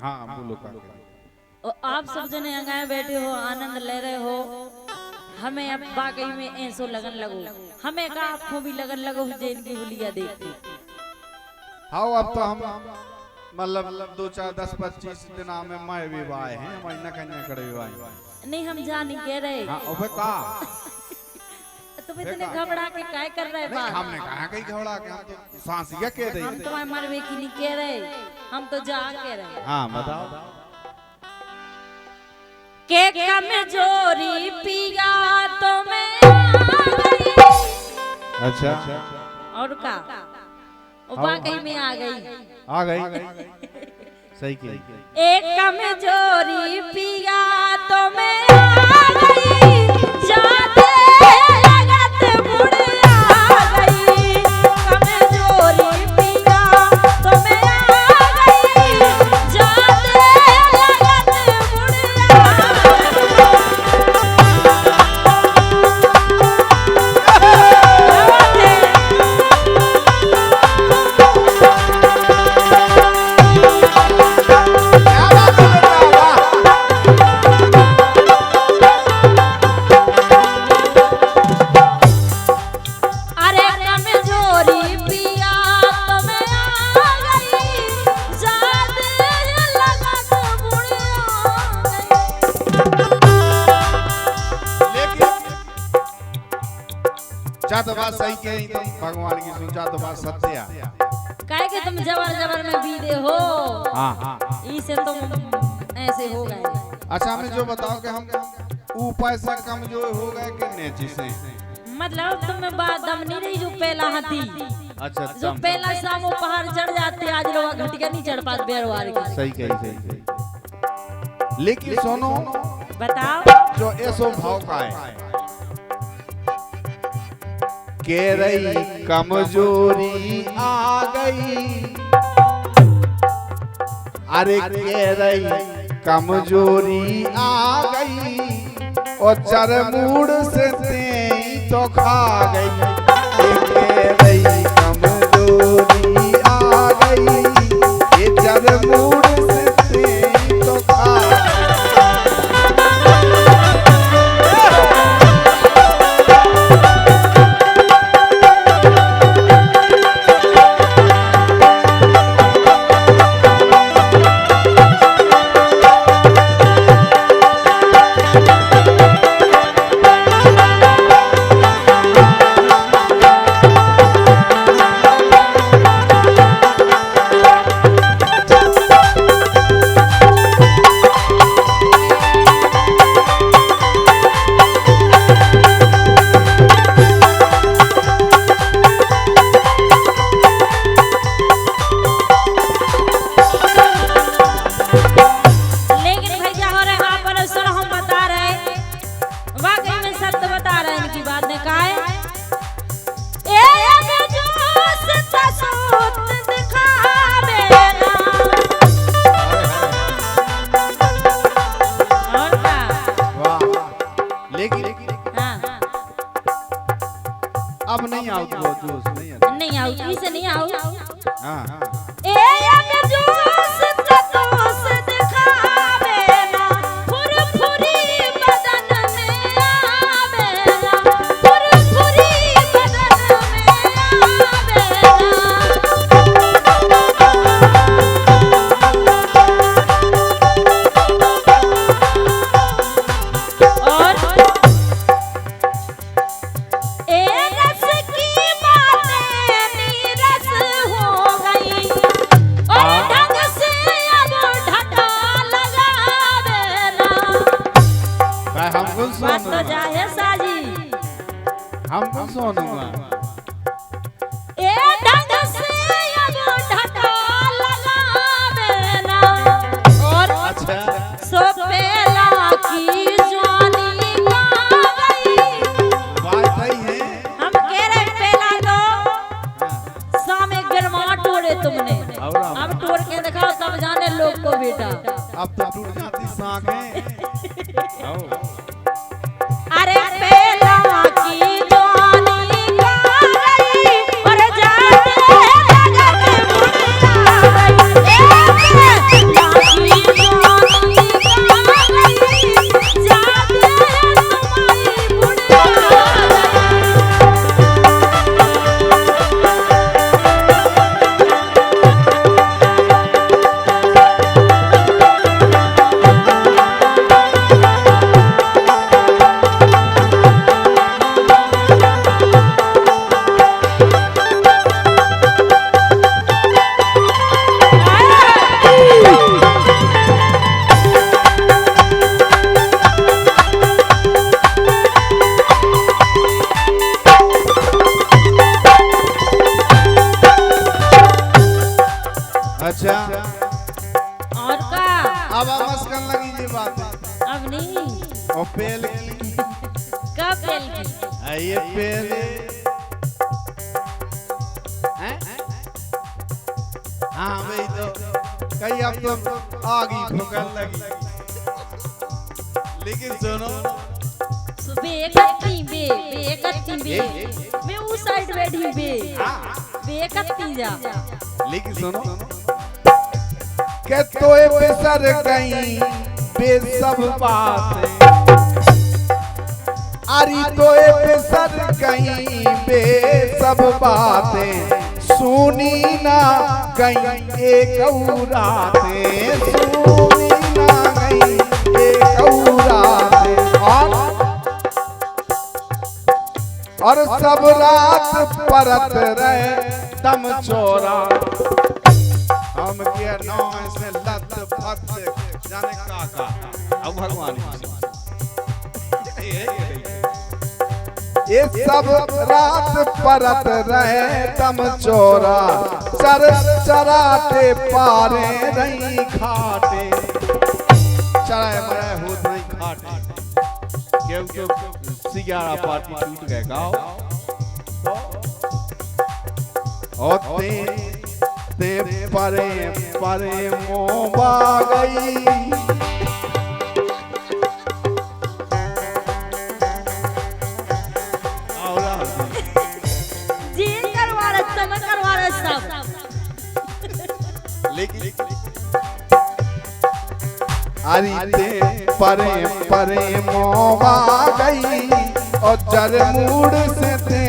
हाँ बोलो काका। और आप सब जने यहाँ बैठे हो, आनंद ले रहे हो। हमें अब वाकई में ऐसो लगन लगो, हमें का आपको भी लगन लगो जैन की हुलिया देखते। हाँ अब तो हम मतलब 2 4 10 25 दिन में मैं विवाह हैं, महीना कन्या करे विवाह नहीं हम जा नहीं कह रहे। हाँ ओबे का तुम इतने घबरा के काय कर रहे बात? हमने कहा कहीं घबरा के, हम तो सांसिया कह रहे हम तुम्हारे मरवे की नहीं कह रहे, हम तो जा कह रहे। हाँ बताओ। के कमजोरी पिया तो मैं आ गई। अच्छा और का वाकई में आ गई। सही की। एक कमजोरी पिया तो मैं आ गई, जाते लगत मुड़ आ गई। कमजोरी पिया तो मैं आ गई, जाते लगत मुड़ तो बात सही कही तुम, भगवान की सोचा तो बात सत्य है। काहे कि तुम जबर में बीदे हो। हाँ इसे तुम ऐसे हो गए। अच्छा हमें जो बताओ कि हम ऊपर से कमजोर हो गए कि नीचे से? मतलब तुम्हें बात दम नहीं रही जो पहला हाथी। अच्छा जो पहला शाम पहाड़ चढ़ जाते, आज लोग घटिया नहीं चढ़ पाते बेरवार के। सही कही। लेकिन सुनो बताओ जो ऐसो भाव का है के रही कमजोरी आ गई, अरे के रही कमजोरी आ गई और चरमूड़ से तेई तो खा गई। के रही कमजोरी आ गई, ये चरमूड़ से तेई तो खा गई। अब नहीं आओ तो जोश नहीं आओ इसे नहीं आओ। हाँ जोश तोस दिखावे ना, फुरफुरी बदन में आवे ना, फुरफुरी बदन में तो जाहे साजी हमको सोनूंगा ए ढंग से अब ढका लगावे ना। और अच्छा सोपेला की जवानी पा गई। बात सही है। हम कह रहे पहला तो सामे गिरमा टोड़े तुमने, अब तोड़ के दिखाओ तब जाने लोग को बेटा। अब तो टूट जाती सांखें। अरे पहला की जवानी पा गई और जाते लगत मुड़ आ गई। और का अब मस्कन लगी जी बात अब नहीं और पेल कब पेल की ये पेल हाँ भाई तो कई अब तो आगी फुकन लगी लेकिन सुनो बेकत्ती मैं उस साइड बैठी बेकत्ती जा लेकिन सुनो के तोए बेसर गई बेसब बातें अरी तोए बेसर गई बेसब बातें सुनी ना गई एक रातें सुनी ना गई एक रातें और सब रात परत रहे दम चोरा हम किया नौ से लत फत जाने का अब भगवान ये सब रात परत रहे दम चोरा चर चराते पारे नहीं खाटे चराए मराए होत नहीं खाटे क्यों सियारा पार्टी टूट गए गाओ होते ते परे परे मोबा गई जी करवा रहा मैं करवा रहा सब लेकिन अरे ते परे परे मोबा गई और जर मूड से ते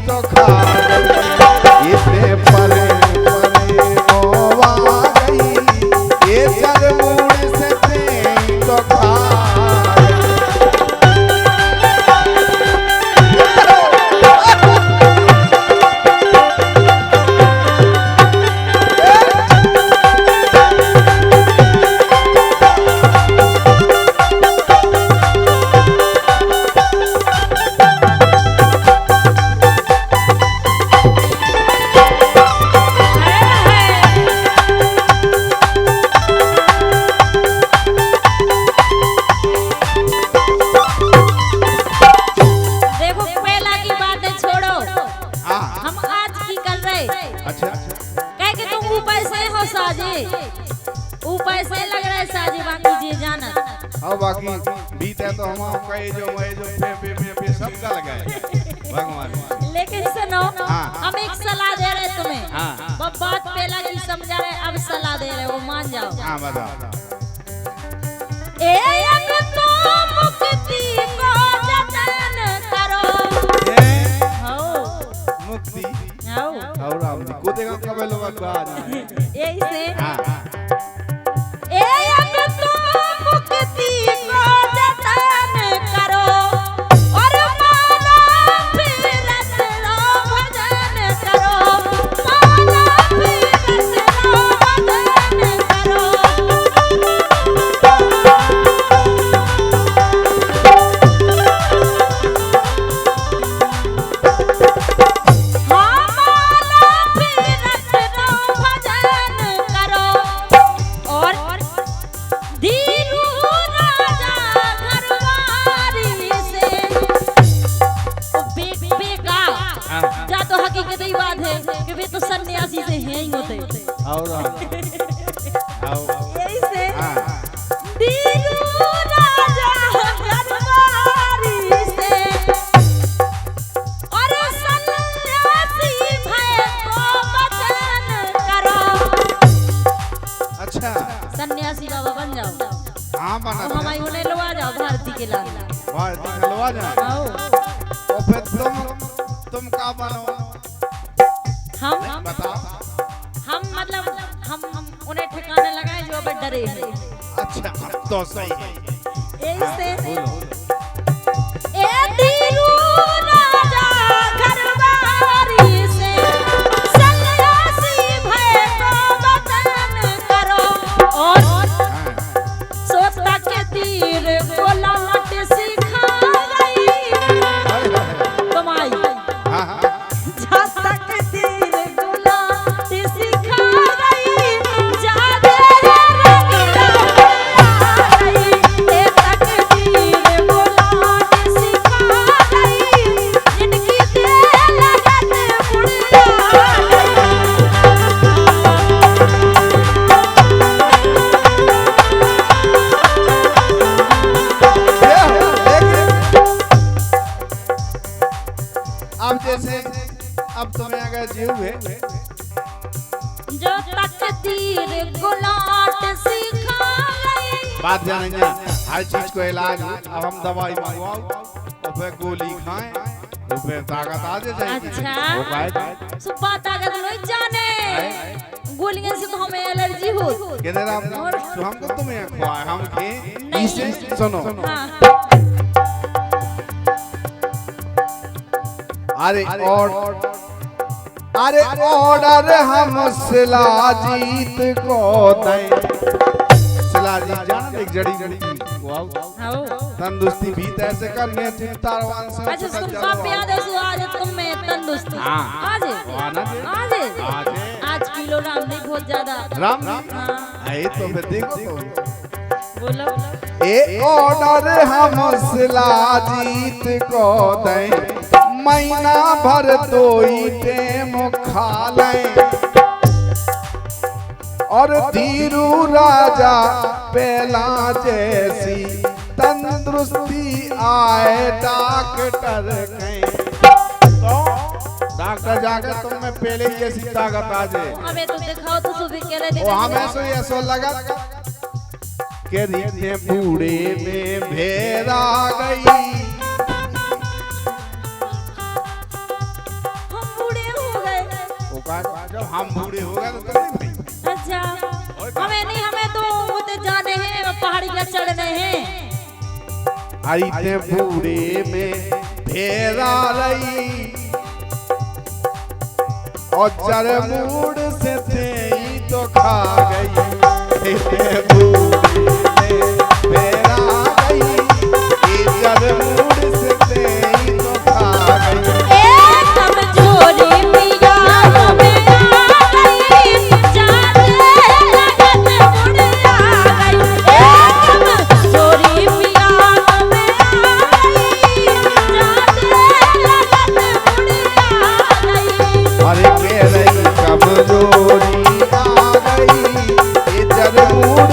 तो खा गई ते परे परे मोबा गई ये जर मूड से ते तो खा बाकी बीते तो हम कहे जो पे सब का लगाए भगवान लेकिन सुनो हम एक सलाह दे रहे तुम्हें बात पहला की समझा रहे अब सलाह दे रहे वो मान जाओ हाँ बताओ अब तो मुक्ति को जतन करो मुक्ति और राम जी को देखा कब लोग को आज यही से हां अब तो मुक्ति को जतन करो और माना फिरत लो भजन करो माना फिरत लो भजन करो तो सन्यासी से हैं ही होते और यही से दीनू राजा दरबारी से और सन्यासी भय को वचन करो अच्छा सन्यासी बाबा बन जाओ हां बना और हमारी उन्हें लवा जाओ भारती के लाल भारती के लवा जाओ आओ और फिर तुम का बनो हम बताओ हम मतलब हम उन्हें ठिकाने लगाए जो अब डरे हैं अच्छा तो सही है यही से बोलो ए दीनू राजा घरवारी से सन्यासी भय को वचन करो और सोता के तीर को लाट सिखा गई कमाई हां जाता के तीर को लाट सिखा गई जा दे रंगी बात जाने जा हर चीज को इलाज है। अब हम दवाई मंगवाओ और फिर गोली खाएं तो फिर ताकत आ जाएगी। अच्छा। वो काय सुबह ताकत नहीं जाने गोलियां से तो हमें एलर्जी हो। किधर आप हमको तुम्हें खुआए हम खे इसे सुनो। हाँ। अरे ऑर्डर हम शिलाजीत को दें। शिलाजीत जान एक जड़ी वाओ तंदुरुस्ती भी ऐसे करने चिंतावान से। अच्छा तुम कब याद है सो आज तुम में तंदुरुस्त आज आज किलोग्राम नहीं बहुत ज्यादा राम हाँ। आई तो फिर देखो बोलो ए ऑर्डर हम शिलाजीत को दें महीना भर तो टेम खा लें और धीरू राजा पहला जैसी तंदुरुस्ती आए डॉक्टर कहें तो डॉक्टर जाकर तुम में पहले जैसी ताकत आ जाए। हमें तो दिखाओ तो सुबह के लिए वो हमें सो ऐसा लगा कि रीते बूढ़े में भेड़ा गई। जब हम बूढ़े हो गए तो नहीं भाई। अच्छा हमें नहीं हमें तो उते जाने हैं पहाड़ी पर चढ़ने हैं। आईते बूढ़े में भेड़ा रही और जरमूड से तेई तो खा गई। इते बूढ़े में भेड़ा गई जरमूड से तेई तो खा गई। कमजोरी आ गई इधर मूड